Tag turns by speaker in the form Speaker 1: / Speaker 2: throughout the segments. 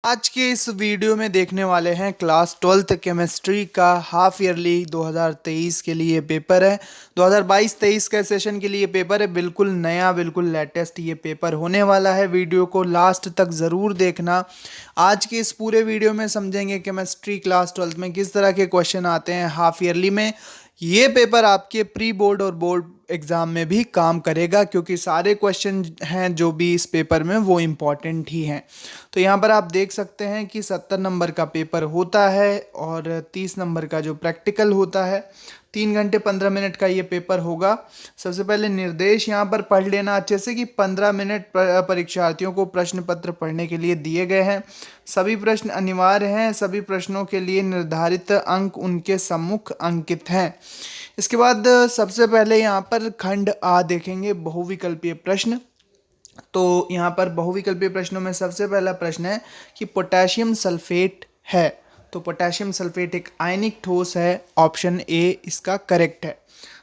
Speaker 1: आज के इस वीडियो में देखने वाले हैं क्लास 12th केमिस्ट्री का हाफ ईयरली 2023 के लिए पेपर है। 2022-23 के सेशन के लिए पेपर है। बिल्कुल नया, बिल्कुल लेटेस्ट ये पेपर होने वाला है। वीडियो को लास्ट तक ज़रूर देखना। आज के इस पूरे वीडियो में समझेंगे केमिस्ट्री क्लास 12th में किस तरह के क्वेश्चन आते हैं हाफ ईयरली में। ये पेपर आपके प्री बोर्ड और बोर्ड एग्ज़ाम में भी काम करेगा, क्योंकि सारे क्वेश्चन हैं जो भी इस पेपर में वो इम्पॉर्टेंट ही हैं। तो यहाँ पर आप देख सकते हैं कि 70 नंबर का पेपर होता है और 30 नंबर का जो प्रैक्टिकल होता है। 3 घंटे 15 मिनट का ये पेपर होगा। सबसे पहले निर्देश यहाँ पर पढ़ लेना अच्छे से कि 15 मिनट परीक्षार्थियों को प्रश्न पत्र पढ़ने के लिए दिए गए हैं। सभी प्रश्न अनिवार्य हैं। सभी प्रश्नों के लिए निर्धारित अंक उनके सम्मुख अंकित हैं। इसके बाद सबसे पहले यहाँ पर खंड आ देखेंगे, बहुविकल्पीय प्रश्न। तो यहाँ पर बहुविकल्पीय प्रश्नों में सबसे पहला प्रश्न है कि पोटेशियम सल्फेट है, तो पोटेशियम सल्फेट एक आयनिक ठोस है। ऑप्शन ए इसका करेक्ट है।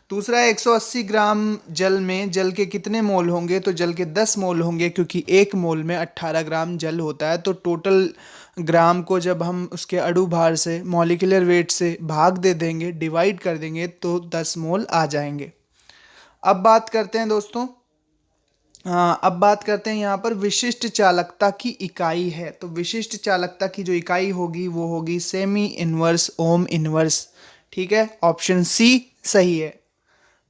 Speaker 1: दूसरा है 180 ग्राम जल में जल के कितने मोल होंगे, तो जल के 10 मोल होंगे, क्योंकि एक मोल में 18 ग्राम जल होता है। तो टोटल ग्राम को जब हम उसके अणु भार से, मॉलिक्यूलर वेट से भाग दे देंगे, डिवाइड कर देंगे, तो 10 मोल आ जाएंगे। अब बात करते हैं दोस्तों, अब बात करते हैं यहाँ पर विशिष्ट चालकता की इकाई है। तो विशिष्ट चालकता की जो इकाई होगी वो होगी सेमी इनवर्स ओम इनवर्स। ठीक है, ऑप्शन सी सही है।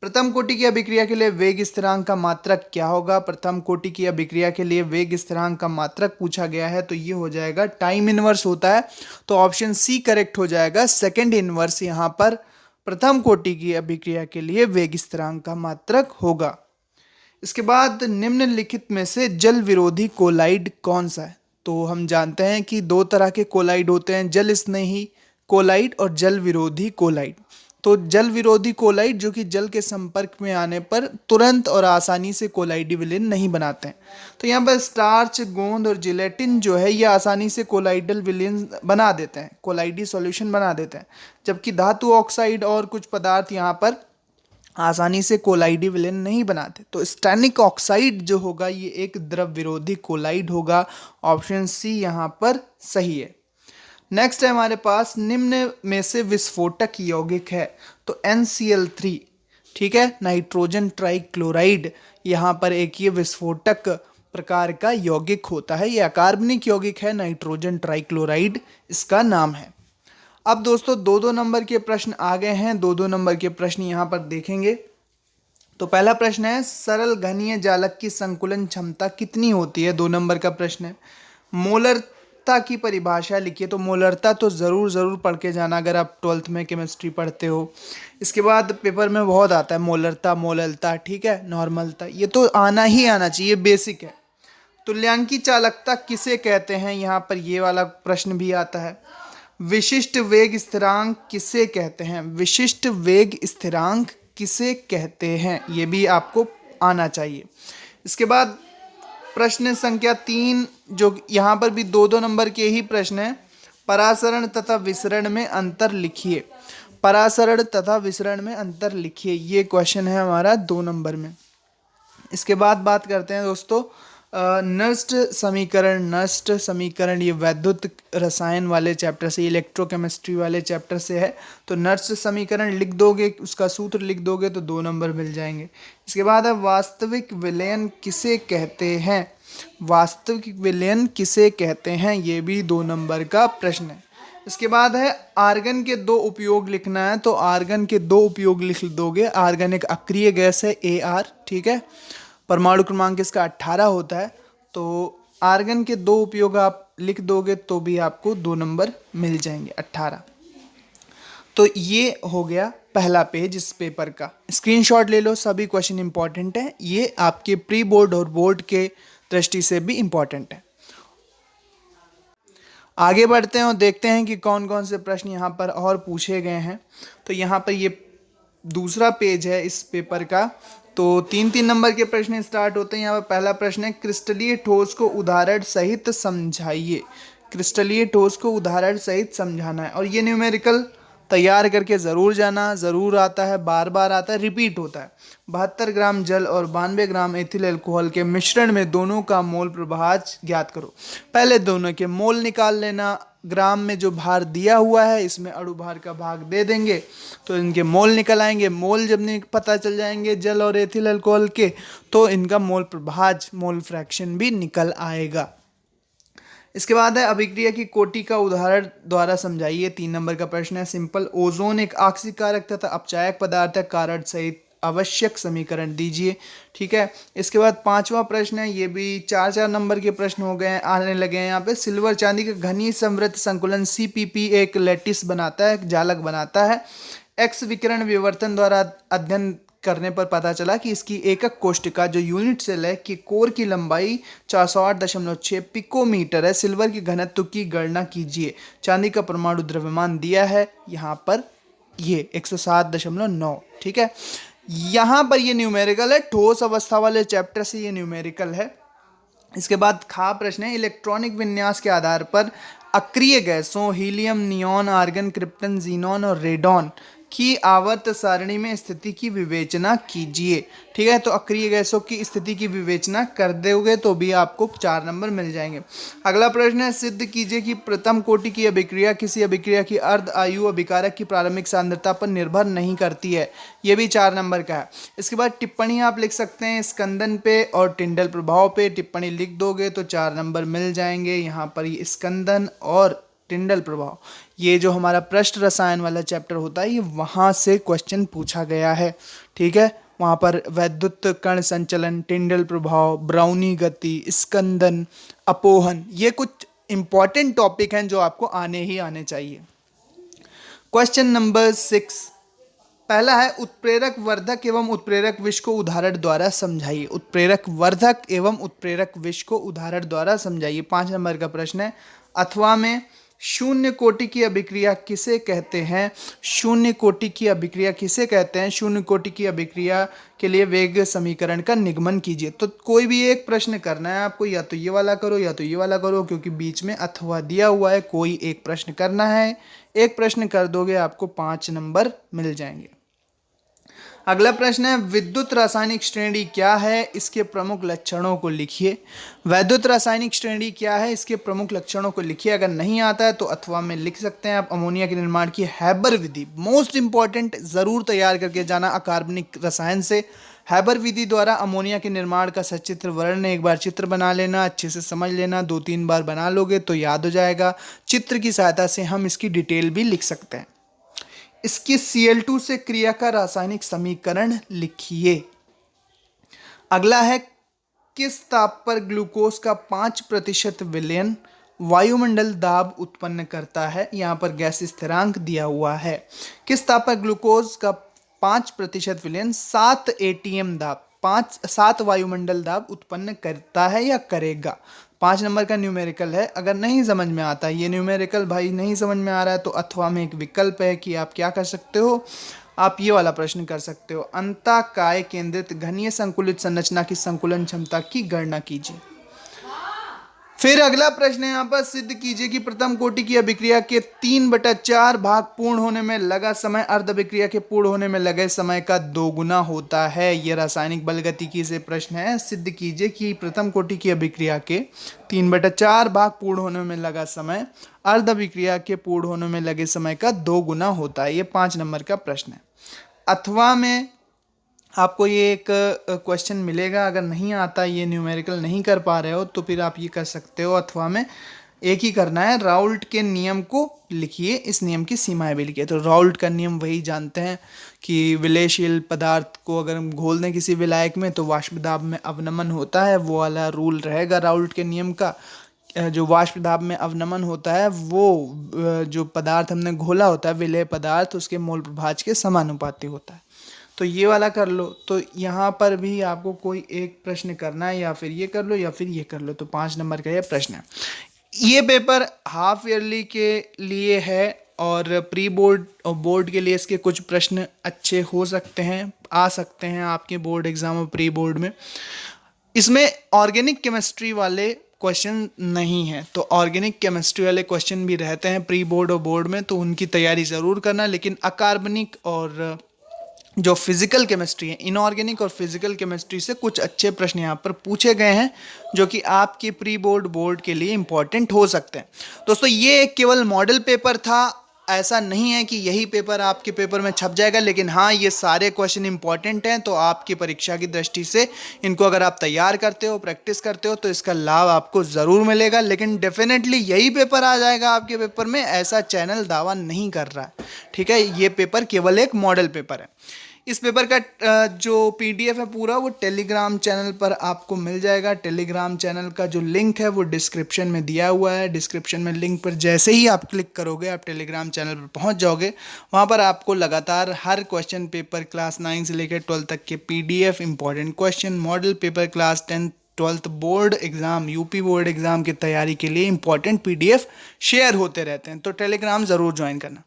Speaker 1: प्रथम कोटि की अभिक्रिया के लिए वेग स्थिरांक का मात्रक क्या होगा? प्रथम कोटि की अभिक्रिया के लिए वेग स्थिरांक का मात्रक पूछा गया है, तो ये हो जाएगा टाइम इनवर्स होता है। तो ऑप्शन सी करेक्ट हो जाएगा। सेकंड इनवर्स यहाँ पर प्रथम कोटि की अभिक्रिया के लिए वेग स्थिरांक का मात्रक होगा। इसके बाद निम्नलिखित में से जल विरोधी कोलाइड कौन सा है? तो हम जानते हैं कि दो तरह के कोलाइड होते हैं, जल स्नेही कोलाइड और जल विरोधी कोलाइड। तो जल विरोधी कोलाइड जो कि जल के संपर्क में आने पर तुरंत और आसानी से कोलाइडी विलेन नहीं बनाते हैं। तो यहाँ पर स्टार्च, गोंद और जिलेटिन जो है ये आसानी से कोलाइडल विलेन बना देते हैं, कोलाइडी सॉल्यूशन बना देते हैं। जबकि धातु ऑक्साइड और कुछ पदार्थ यहाँ पर आसानी से कोलाइडी विलेन नहीं बनाते। तो स्टैनिक ऑक्साइड जो होगा ये एक द्रव विरोधी कोलाइड होगा। ऑप्शन सी यहाँ पर सही है। नेक्स्ट है हमारे पास निम्न में से विस्फोटक यौगिक है। तो NCl3, ठीक है, नाइट्रोजन ट्राइक्लोराइड यहाँ पर एक ये विस्फोटक प्रकार का यौगिक होता है। ये अकार्बनिक यौगिक है, नाइट्रोजन ट्राइक्लोराइड इसका नाम है। अब दोस्तों 2-2 नंबर के प्रश्न आ गए हैं। 2-2 नंबर के प्रश्न यहाँ पर देखेंगे। तो पहला प्रश्न है सरल घनीय जालक की संकुलन क्षमता कितनी होती है? 2 नंबर का प्रश्न है। मोलरता की परिभाषा लिखिए। तो मोलरता तो ज़रूर पढ़ के जाना अगर आप 12th में केमिस्ट्री पढ़ते हो। इसके बाद पेपर में बहुत आता है मोलरता, मोललता, ठीक है, नॉर्मलता, ये तो आना ही आना चाहिए, बेसिक है। तुल्यांकी चालकता किसे कहते हैं? यहाँ पर ये वाला प्रश्न भी आता है। विशिष्ट वेग स्थिरांक किसे कहते हैं? विशिष्ट वेग स्थिरांक किसे कहते हैं, ये भी आपको आना चाहिए। इसके बाद प्रश्न संख्या 3, जो यहाँ पर भी 2-2 नंबर के ही प्रश्न हैं। परासरण तथा विसरण में अंतर लिखिए। परासरण तथा विसरण में अंतर लिखिए, ये क्वेश्चन है हमारा 2 नंबर में। इसके बाद बात करते हैं दोस्तों नष्ट समीकरण ये वैद्युत रसायन वाले चैप्टर से, इलेक्ट्रोकेमिस्ट्री वाले चैप्टर से है। तो नष्ट समीकरण लिख दोगे, उसका सूत्र लिख दोगे तो 2 नंबर मिल जाएंगे। इसके बाद है वास्तविक विलयन किसे कहते हैं? वास्तविक विलयन किसे कहते हैं, ये भी 2 नंबर का प्रश्न है। इसके बाद है आर्गन के 2 उपयोग लिखना है। तो आर्गन के 2 उपयोग लिख दोगे। आर्गन एक अक्रिय गैस है, AR, ठीक है, परमाणु क्रमांक इसका 18 होता है। तो आर्गन के 2 उपयोग आप लिख दोगे तो भी आपको 2 नंबर मिल जाएंगे, 18। तो ये हो गया पहला पेज इस पेपर का। स्क्रीनशॉट ले लो, सभी क्वेश्चन इंपॉर्टेंट है। ये आपके प्री बोर्ड और बोर्ड के दृष्टि से भी इंपॉर्टेंट है। आगे बढ़ते हैं और देखते हैं कि कौन कौन से प्रश्न यहाँ पर और पूछे गए हैं। तो यहाँ पर ये दूसरा पेज है इस पेपर का। तो 3-3 नंबर के प्रश्न स्टार्ट होते हैं। यहाँ पर पहला प्रश्न है क्रिस्टलीय ठोस को उदाहरण सहित समझाइए। क्रिस्टलीय ठोस को उदाहरण सहित समझाना है और ये न्यूमेरिकल तैयार करके ज़रूर जाना, ज़रूर आता है, बार बार आता है, रिपीट होता है। 72 ग्राम जल और 92 ग्राम एथिल अल्कोहल के मिश्रण में दोनों का मोल प्रभाज ज्ञात करो। पहले दोनों के मोल निकाल लेना, ग्राम में जो भार दिया हुआ है इसमें अणु भार का भाग दे देंगे तो इनके मोल निकल आएंगे। मोल जब नहीं पता चल जाएंगे जल और एथिल अल्कोहल के, तो इनका मोल प्रभाज, मोल फ्रैक्शन भी निकल आएगा। इसके बाद है अभिक्रिया की कोटि का उदाहरण द्वारा समझाइए। 3 नंबर का प्रश्न है सिंपल। ओजोन एक ऑक्सीकारक तथा अपचायक पदार्थ है, कारण सहित आवश्यक समीकरण दीजिए। ठीक है। इसके बाद 5वां प्रश्न है, ये भी 4 नंबर के प्रश्न हो गए हैं, आने लगे हैं यहाँ पे। सिल्वर चांदी का घनी समृद्ध संकुलन CPP एक लैटिस बनाता है, जालक बनाता है। एक्स विकिरण विवर्तन द्वारा अध्ययन करने पर पता चला कि इसकी एकक कोष्टिका जो यूनिट सेल है कि कोर की लंबाई 408.6 पिकोमीटर है। सिल्वर की घनत्व की गणना कीजिए। चांदी का परमाणु द्रव्यमान दिया है यहाँ पर ये 107.9। ठीक है। यहाँ पर ये न्यूमेरिकल है, ठोस अवस्था वाले चैप्टर से ये न्यूमेरिकल है। इसके बाद खा प्रश्न है, इलेक्ट्रॉनिक विन्यास के आधार पर अक्रिय गैसों helium, neon, argon, krypton, xenon और रेडॉन की आवर्त सारणी में स्थिति की विवेचना कीजिए। ठीक है। तो अक्रिय गैसों की स्थिति की विवेचना कर दोगे तो भी आपको 4 नंबर मिल जाएंगे। अगला प्रश्न है, सिद्ध कीजिए कि प्रथम कोटि की अभिक्रिया किसी अभिक्रिया की अर्ध आयु अभिकारक की प्रारंभिक सांद्रता पर निर्भर नहीं करती है। ये भी 4 नंबर का है। इसके बाद टिप्पणी आप लिख सकते हैं स्कंदन पे और टिंडल प्रभाव पे। टिप्पणी लिख दोगे तो 4 नंबर मिल जाएंगे। यहाँ पर ये स्कंदन और टिंडल प्रभाव, ये जो हमारा पृष्ठ रसायन वाला चैप्टर होता है, ये वहाँ से क्वेश्चन पूछा गया है। ठीक है। वहाँ पर वैद्युत कण संचलन, टिंडल प्रभाव, ब्राउनी गति, स्कंदन, अपोहन, ये कुछ इंपॉर्टेंट टॉपिक हैं जो आपको आने ही आने चाहिए। क्वेश्चन नंबर 6 पहला है, उत्प्रेरक वर्धक एवं उत्प्रेरक विष को उदाहरण द्वारा समझाइए। उत्प्रेरक वर्धक एवं उत्प्रेरक विष को उदाहरण द्वारा समझाइए। 5 नंबर का प्रश्न है। अथवा में शून्य कोटि की अभिक्रिया किसे कहते हैं? शून्य कोटि की अभिक्रिया किसे कहते हैं? शून्य कोटि की अभिक्रिया के लिए वेग समीकरण का निगमन कीजिए। तो कोई भी एक प्रश्न करना है आपको, या तो ये वाला करो या तो ये वाला करो, क्योंकि बीच में अथवा दिया हुआ है। कोई एक प्रश्न करना है, एक प्रश्न कर दोगे आपको 5 नंबर मिल जाएंगे। अगला प्रश्न है, विद्युत रासायनिक श्रेणी क्या है? इसके प्रमुख लक्षणों को लिखिए। वैद्युत रासायनिक श्रेणी क्या है? इसके प्रमुख लक्षणों को लिखिए। अगर नहीं आता है तो अथवा में लिख सकते हैं आप। अमोनिया के निर्माण की हैबर विधि, मोस्ट इंपॉर्टेंट, जरूर तैयार करके जाना अकार्बनिक रसायन से। हैबर विधि द्वारा अमोनिया के निर्माण का सचित्र वर्णन, एक बार चित्र बना लेना, अच्छे से समझ लेना, 2-3 बार बना लोगे तो याद हो जाएगा। चित्र की सहायता से हम इसकी डिटेल भी लिख सकते हैं। इसकी Cl2 से क्रिया का रासायनिक समीकरण लिखिए। अगला है, किस ताप पर ग्लूकोज का 5% विलयन वायुमंडल दाब उत्पन्न करता है? यहाँ पर गैस स्थिरांक दिया हुआ है। किस ताप पर ग्लूकोज का 5% विलयन 7 ATM दाब, 7 वायुमंडल दाब उत्पन्न करता है या करेगा? 5 नंबर का न्यूमेरिकल है। अगर नहीं समझ में आता ये न्यूमेरिकल, भाई नहीं समझ में आ रहा है, तो अथवा में एक विकल्प है कि आप क्या कर सकते हो, आप ये वाला प्रश्न कर सकते हो। अंतःकाय केंद्रित घनीय संकुलित संरचना की संकुलन क्षमता की गणना कीजिए। फिर अगला प्रश्न है यहाँ पर, सिद्ध कीजिए कि प्रथम कोटि की अभिक्रिया के 3/4 भाग पूर्ण होने में लगा समय अर्ध अभिक्रिया के पूर्ण होने में लगे समय का 2 गुना होता है। यह रासायनिक बल गतिकी से प्रश्न है। सिद्ध कीजिए कि प्रथम कोटि की अभिक्रिया के 3/4 भाग पूर्ण होने में लगा समय अर्ध अभिक्रिया के पूर्ण होने में लगे समय का 2 गुना होता है। ये 5 नंबर का प्रश्न है। अथवा में आपको ये एक क्वेश्चन मिलेगा। अगर नहीं आता, ये न्यूमेरिकल नहीं कर पा रहे हो, तो फिर आप ये कर सकते हो। अथवा में एक ही करना है, राउल्ट के नियम को लिखिए, इस नियम की सीमाएं भी लिखिए। तो राउल्ट का नियम वही जानते हैं कि विलयशील पदार्थ को अगर हम घोल दें किसी विलायक में तो वाष्प दाब में अवनमन होता है, वो वाला रूल रहेगा राउल्ट के नियम का। जो वाष्प दाब में अवनमन होता है वो जो पदार्थ हमने घोला होता है, विलेय पदार्थ, उसके मोल प्रभाज के समानुपाती होता है। तो ये वाला कर लो। तो यहाँ पर भी आपको कोई एक प्रश्न करना है, या फिर ये कर लो या फिर ये कर लो। तो 5 नंबर का ये प्रश्न है। ये पेपर हाफ ईयरली के लिए है और प्री बोर्ड और बोर्ड के लिए इसके कुछ प्रश्न अच्छे हो सकते हैं, आ सकते हैं आपके बोर्ड एग्जाम और प्री बोर्ड में। इसमें ऑर्गेनिक केमिस्ट्री वाले क्वेश्चन नहीं है। तो ऑर्गेनिक केमिस्ट्री वाले क्वेश्चन भी रहते हैं प्री बोर्ड और बोर्ड में, तो उनकी तैयारी ज़रूर करना। लेकिन अकार्बनिक और जो फिजिकल केमिस्ट्री है, इनऑर्गेनिक और फिजिकल केमिस्ट्री से कुछ अच्छे प्रश्न यहाँ पर पूछे गए हैं जो कि आपके प्री बोर्ड बोर्ड के लिए इंपॉर्टेंट हो सकते हैं। दोस्तों ये एक केवल मॉडल पेपर था, ऐसा नहीं है कि यही पेपर आपके पेपर में छप जाएगा, लेकिन हाँ ये सारे क्वेश्चन इंपॉर्टेंट हैं। तो आपकी परीक्षा की दृष्टि से इनको अगर आप तैयार करते हो, प्रैक्टिस करते हो, तो इसका लाभ आपको ज़रूर मिलेगा। लेकिन डेफिनेटली यही पेपर आ जाएगा आपके पेपर में, ऐसा चैनल दावा नहीं कर रहा है। ठीक है, ये पेपर केवल एक मॉडल पेपर है। इस पेपर का जो पीडीएफ है पूरा, वो टेलीग्राम चैनल पर आपको मिल जाएगा। टेलीग्राम चैनल का जो लिंक है वो डिस्क्रिप्शन में दिया हुआ है। डिस्क्रिप्शन में लिंक पर जैसे ही आप क्लिक करोगे आप टेलीग्राम चैनल पर पहुंच जाओगे। वहां पर आपको लगातार हर क्वेश्चन पेपर क्लास 9 से लेकर 12 तक के PDF, important question, model paper class 10 12th board exam, UP board exam की तैयारी के लिए इंपॉर्टेंट पीडीएफ शेयर होते रहते हैं। तो टेलीग्राम ज़रूर ज्वाइन करना।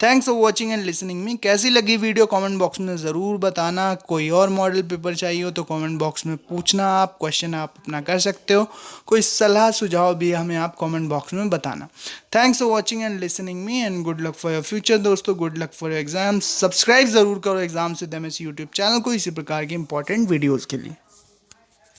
Speaker 1: Thanks for watching and listening मी। कैसी लगी वीडियो कमेंट बॉक्स में ज़रूर बताना। कोई और मॉडल पेपर चाहिए हो तो कमेंट बॉक्स में पूछना, आप क्वेश्चन आप अपना कर सकते हो। कोई सलाह सुझाव भी हमें आप कमेंट बॉक्स में बताना। Thanks for watching and listening me and good luck for your future. दोस्तों good luck for your exam. Subscribe ज़रूर करो एग्जाम सिद्ध एमएस यूट्यूब चैनल को इसी प्रकार की इंपॉर्टेंट वीडियोज़ के लिए।